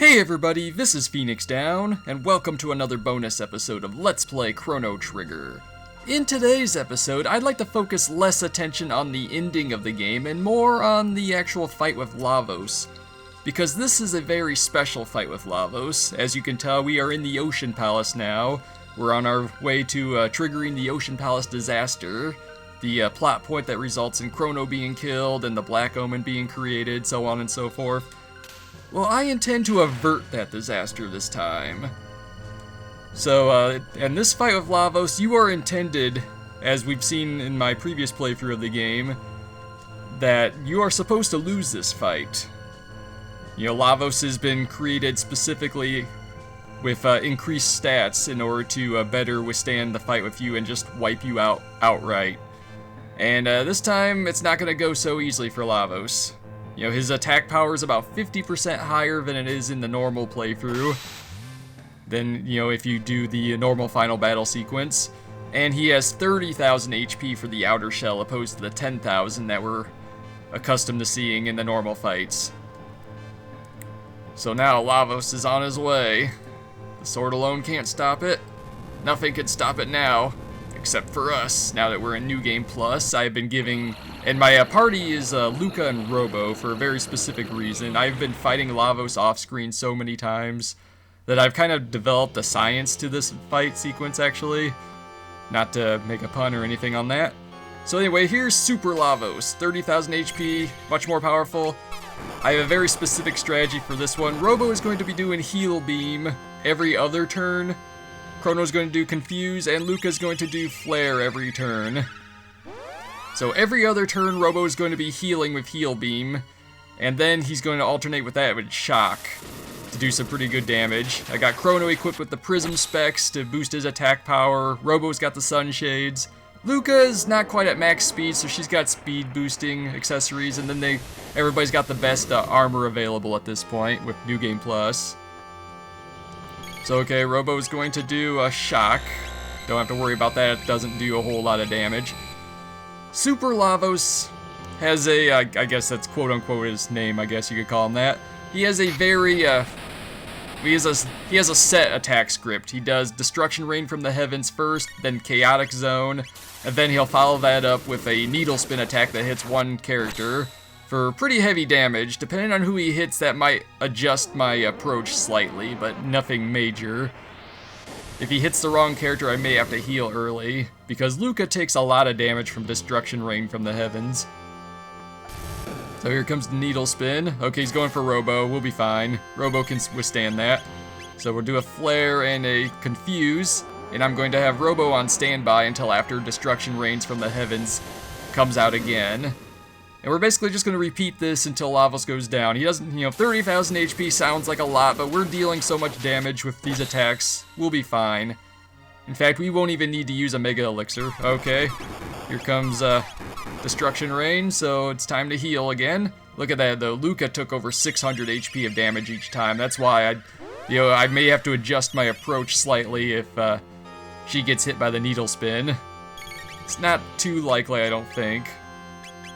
Hey everybody, this is Phoenix Down, and welcome to another bonus episode of Let's Play Chrono Trigger. In today's episode, I'd like to focus less attention on the ending of the game and more on the actual fight with Lavos. Because this is a very special fight with Lavos. As you can tell, we are in the Ocean Palace now. We're on our way to triggering the Ocean Palace disaster. The plot point that results in Chrono being killed and the Black Omen being created, so on and so forth. Well, I intend to avert that disaster this time. So, in this fight with Lavos, you are intended, as we've seen in my previous playthrough of the game, that you are supposed to lose this fight. You know, Lavos has been created specifically with increased stats in order to better withstand the fight with you and just wipe you out outright. And this time, it's not going to go so easily for Lavos. You know, his attack power is about 50% higher than it is in the normal playthrough. Than, you know, if you do the normal final battle sequence. And he has 30,000 HP for the outer shell opposed to the 10,000 that we're accustomed to seeing in the normal fights. So now Lavos is on his way. The sword alone can't stop it. Nothing can stop it now. Except for us, now that we're in New Game Plus. I've been giving, and my party is Lucca and Robo for a very specific reason. I've been fighting Lavos off screen so many times that I've kind of developed a science to this fight sequence actually. Not to make a pun or anything on that. So anyway, here's Super Lavos, 30,000 HP, much more powerful. I have a very specific strategy for this one. Robo is going to be doing Heal Beam every other turn. Chrono's going to do Confuse, and Lucca's going to do Flare every turn. So every other turn, Robo is going to be healing with Heal Beam, and then he's going to alternate with that with Shock to do some pretty good damage. I got Chrono equipped with the Prism Specs to boost his attack power. Robo's got the Sunshades. Lucca's not quite at max speed, so she's got speed boosting accessories, and then everybody's got the best armor available at this point with New Game Plus. So okay, Robo's going to do a Shock. Don't have to worry about that, it doesn't do a whole lot of damage. Super Lavos has a, I guess that's quote-unquote his name, I guess you could call him that. He has a very, he has a set attack script. He does Destruction Rain from the Heavens first, then Chaotic Zone, and then he'll follow that up with a Needle Spin attack that hits one character for pretty heavy damage. Depending on who he hits, that might adjust my approach slightly, but nothing major. If he hits the wrong character, I may have to heal early, because Lucca takes a lot of damage from Destruction Rain from the Heavens. So here comes the Needle Spin. Okay, he's going for Robo, we'll be fine. Robo can withstand that. So we'll do a Flare and a Confuse, and I'm going to have Robo on standby until after Destruction Rains from the Heavens comes out again. And we're basically just going to repeat this until Lavos goes down. He doesn't, you know, 30,000 HP sounds like a lot, but we're dealing so much damage with these attacks, we'll be fine. In fact, we won't even need to use a Mega Elixir. Okay, here comes Destruction Rain, so it's time to heal again. Look at that, though. Lucca took over 600 HP of damage each time. That's why I may have to adjust my approach slightly if she gets hit by the Needle Spin. It's not too likely, I don't think.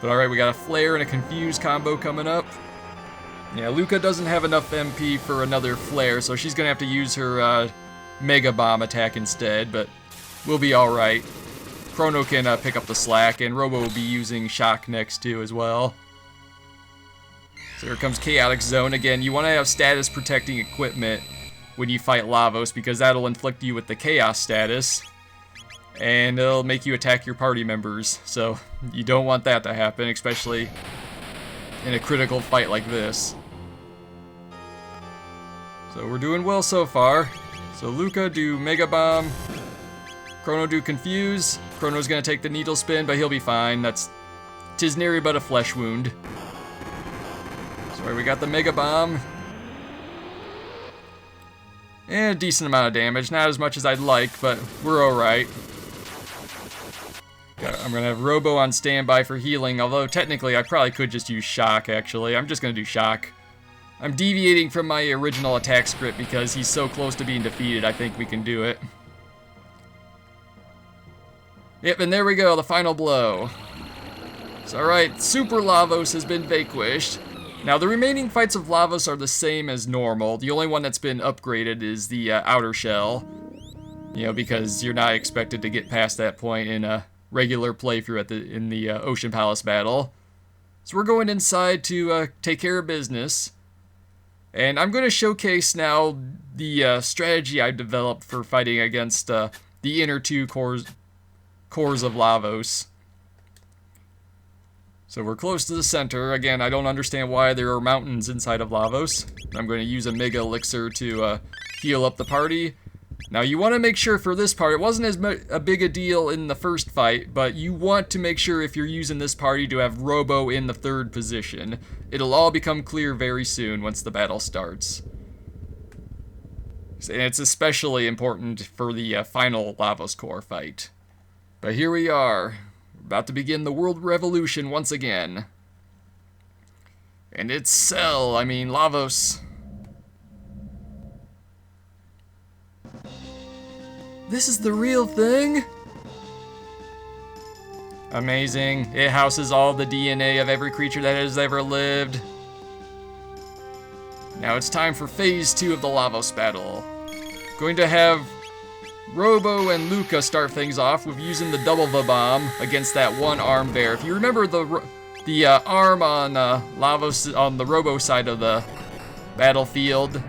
But alright, we got a Flare and a Confuse combo coming up. Yeah, Lucca doesn't have enough MP for another Flare, so she's gonna have to use her Mega Bomb attack instead, but we'll be alright. Chrono can pick up the slack, and Robo will be using Shock next too as well. So here comes Chaotic Zone. Again, you want to have status protecting equipment when you fight Lavos, because that'll inflict you with the Chaos status. And it'll make you attack your party members, so you don't want that to happen, especially in a critical fight like this. So we're doing well so far. So Lucca do Mega Bomb, Chrono do Confuse. Chrono's gonna take the Needle Spin, but he'll be fine. Tis nary but a flesh wound. So we got the Mega Bomb. And a decent amount of damage, not as much as I'd like, but we're alright. I'm going to have Robo on standby for healing, although technically I probably could just use Shock, actually. I'm just going to do Shock. I'm deviating from my original attack script because he's so close to being defeated, I think we can do it. Yep, and there we go, the final blow. So alright, Super Lavos has been vanquished. Now, the remaining fights of Lavos are the same as normal. The only one that's been upgraded is the outer shell. You know, because you're not expected to get past that point in a regular playthrough in the Ocean Palace battle. So we're going inside to take care of business. And I'm going to showcase now the strategy I've developed for fighting against the inner two cores of Lavos. So we're close to the center. Again, I don't understand why there are mountains inside of Lavos. I'm going to use a Mega Elixir to heal up the party. Now, you want to make sure for this part, it wasn't as a big a deal in the first fight, but you want to make sure if you're using this party to have Robo in the 3rd position. It'll all become clear very soon once the battle starts. And it's especially important for the final Lavos Core fight. But here we are, about to begin the world revolution once again. And it's Lavos. This is the real thing? Amazing. It houses all the DNA of every creature that has ever lived. Now it's time for phase 2 of the Lavos battle. Going to have Robo and Lucca start things off with using the double bomb against that one arm bear. If you remember the arm on Lavos on the Robo side of the battlefield,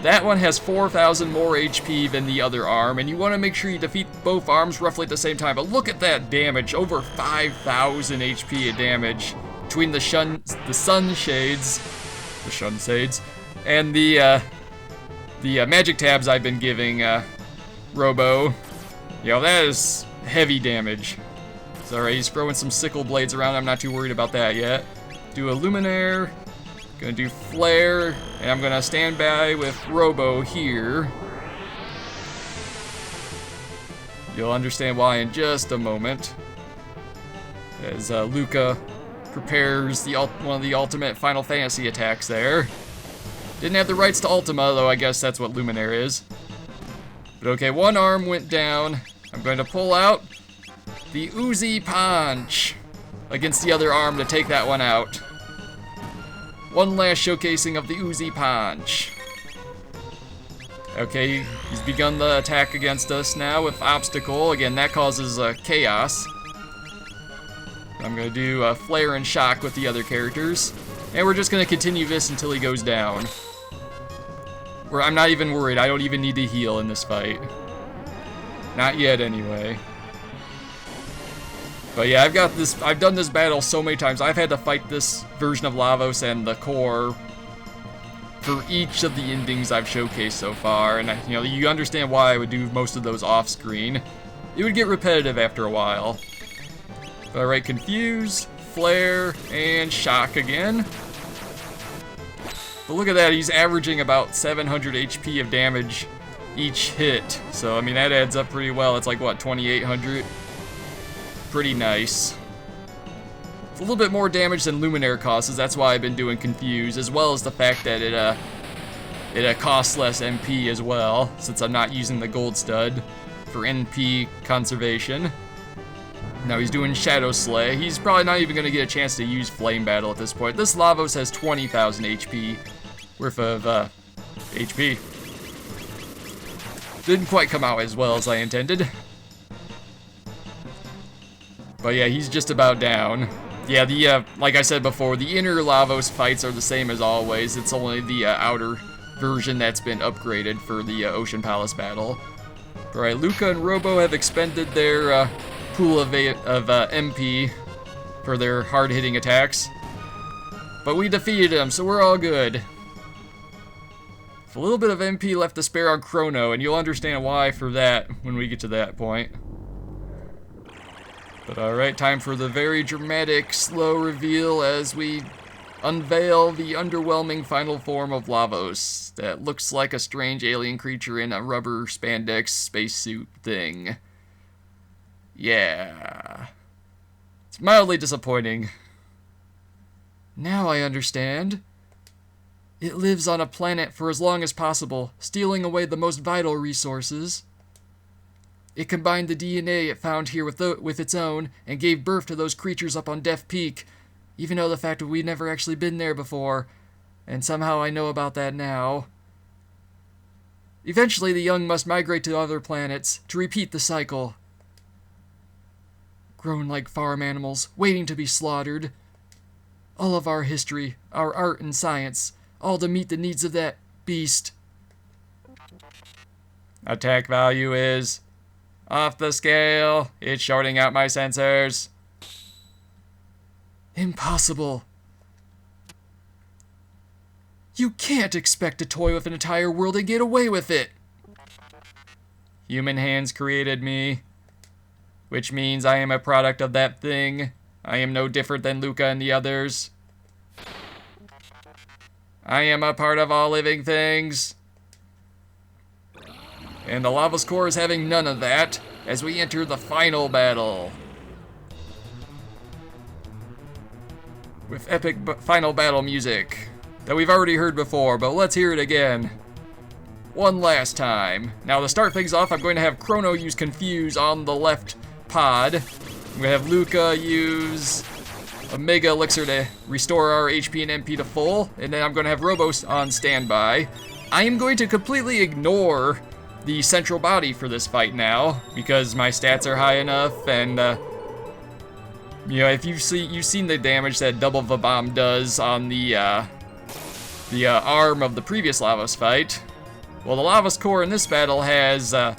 that one has 4,000 more HP than the other arm, and you want to make sure you defeat both arms roughly at the same time. But look at that damage, over 5,000 HP of damage between the sunshades, and the magic tabs I've been giving Robo. You know, that is heavy damage. It's alright, he's throwing some sickle blades around, I'm not too worried about that yet. Do a Luminaire. Gonna do Flare, and I'm gonna stand by with Robo here. You'll understand why in just a moment. As Lucca prepares one of the ultimate Final Fantasy attacks there. Didn't have the rights to Ultima, though I guess that's what Luminaire is. But okay, one arm went down. I'm going to pull out the Uzi Punch against the other arm to take that one out. One last showcasing of the Uzi Punch. Okay, he's begun the attack against us now with Obstacle. Again, that causes chaos. I'm going to do Flare and Shock with the other characters. And we're just going to continue this until he goes down. I'm not even worried. I don't even need to heal in this fight. Not yet, anyway. But yeah, I've done this battle so many times. I've had to fight this version of Lavos and the core for each of the endings I've showcased so far, and you understand why I would do most of those off screen. It would get repetitive after a while. Alright, Confuse, Flare, and Shock again. But look at that, he's averaging about 700 HP of damage each hit. So, I mean, that adds up pretty well. It's like, what, 2,800? Pretty nice. It's a little bit more damage than Luminaire causes, that's why I've been doing Confuse, as well as the fact that it costs less MP as well, since I'm not using the gold stud for NP conservation. Now he's doing Shadow Slay. He's probably not even going to get a chance to use Flame Battle at this point. This Lavos has 20,000 HP worth of HP. Didn't quite come out as well as I intended. But yeah, he's just about down. Yeah, like I said before, the inner Lavos fights are the same as always. It's only the outer version that's been upgraded for the Ocean Palace battle. Alright, Lucca and Robo have expended their pool of MP for their hard-hitting attacks. But we defeated them, so we're all good. A little bit of MP left to spare on Chrono, and you'll understand why for that when we get to that point. But alright, time for the very dramatic, slow reveal as we unveil the underwhelming final form of Lavos that looks like a strange alien creature in a rubber spandex spacesuit thing. Yeah. It's mildly disappointing. Now I understand. It lives on a planet for as long as possible, stealing away the most vital resources. It combined the DNA it found here with its own, and gave birth to those creatures up on Death Peak. even though the fact that we've never actually been there before, and somehow I know about that now. Eventually, the young must migrate to other planets to repeat the cycle. Grown like farm animals, waiting to be slaughtered. All of our history, our art and science, all to meet the needs of that beast. Attack value is off the scale. It's shorting out my sensors. Impossible. You can't expect to toy with an entire world and get away with it. Human hands created me, which means I am a product of that thing. I am no different than Lucca and the others. I am a part of all living things. And the Lavos Core is having none of that as we enter the final battle. With epic final battle music that we've already heard before, but let's hear it again. One last time. Now to start things off, I'm going to have Chrono use Confuse on the left pod. I'm going to have Lucca use a Mega Elixir to restore our HP and MP to full, and then I'm going to have Robo on standby. I am going to completely ignore the central body for this fight now, because my stats are high enough, and you know, if you've seen the damage that Double the Bomb does on the arm of the previous Lavos fight. Well, the Lavos Core in this battle has 30,000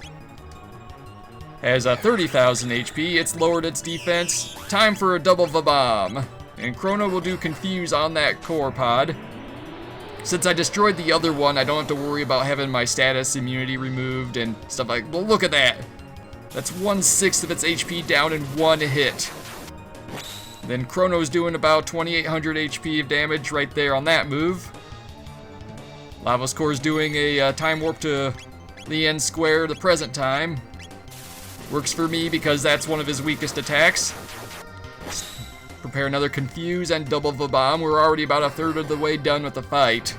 HP. It's lowered its defense. Time for a Double the Bomb. And Chrono will do Confuse on that core pod. Since I destroyed the other one, I don't have to worry about having my status immunity removed and stuff like. Well, look at that. That's 1/6 of its HP down in one hit. Then Chrono's doing about 2,800 HP of damage right there on that move. Lavos Core's doing a time warp to Lien Square the present time. Works for me because that's one of his weakest attacks. Prepare another Confuse and Double the Bomb. We're already about a third of the way done with the fight.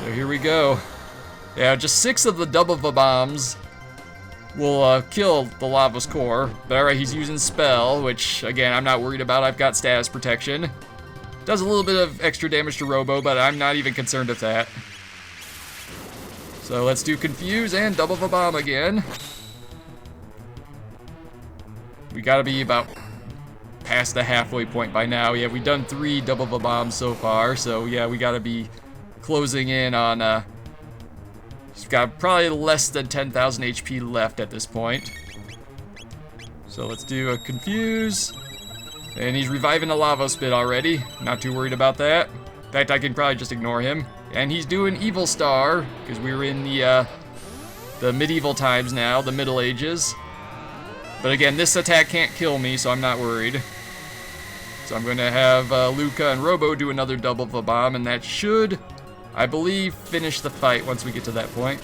So here we go. Yeah, just 6 of the Double the Bombs will kill the Lavos Core. But alright, he's using Spell, which again, I'm not worried about. I've got status protection. Does a little bit of extra damage to Robo, but I'm not even concerned with that. So let's do Confuse and Double the Bomb again. We gotta be about past the halfway point by now. Yeah, we've done 3 Double the Bombs so far, so yeah, we gotta be closing in on, he's got probably less than 10,000 HP left at this point. So let's do a Confuse. And he's reviving a Lavos bit already. Not too worried about that. In fact, I can probably just ignore him. And he's doing Evil Star, because we were in the medieval times now, the Middle Ages. But again, this attack can't kill me, so I'm not worried. So I'm going to have Lucca and Robo do another Double the Bomb, and that should, I believe, finish the fight once we get to that point.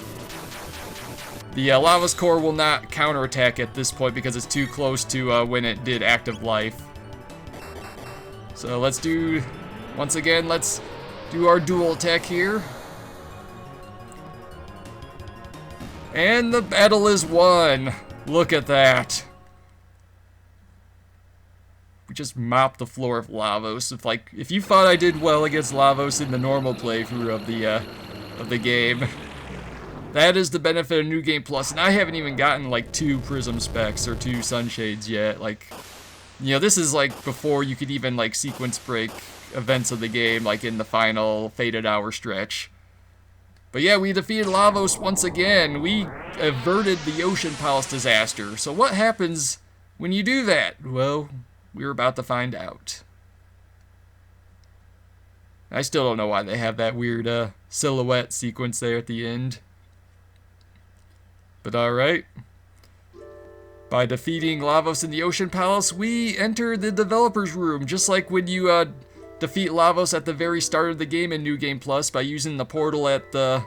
The Lavos Core will not counterattack at this point because it's too close to when it did Active Life. So let's do, once again, let's do our dual attack here. And the battle is won. Look at that. We just mopped the floor of Lavos. If you thought I did well against Lavos in the normal playthrough of the game, that is the benefit of New Game Plus. And I haven't even gotten like 2 Prism Specs or 2 Sunshades yet. You know, this is like before you could even like sequence break events of the game, like in the final Fated Hour stretch. But yeah, we defeated Lavos once again. We averted the Ocean Palace disaster. So what happens when you do that? Well, we're about to find out. I still don't know why they have that weird silhouette sequence there at the end. But alright. By defeating Lavos in the Ocean Palace, we enter the developer's room, just like when you defeat Lavos at the very start of the game in New Game Plus by using the portal at the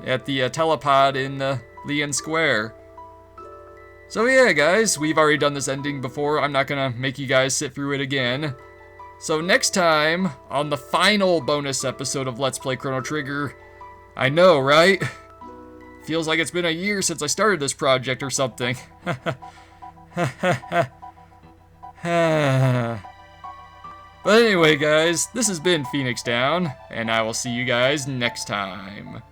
telepod in Lien Square. So yeah, guys, we've already done this ending before. I'm not gonna make you guys sit through it again. So next time, on the final bonus episode of Let's Play Chrono Trigger, I know, right? Feels like it's been a year since I started this project or something. But anyway, guys, this has been Phoenix Down, and I will see you guys next time.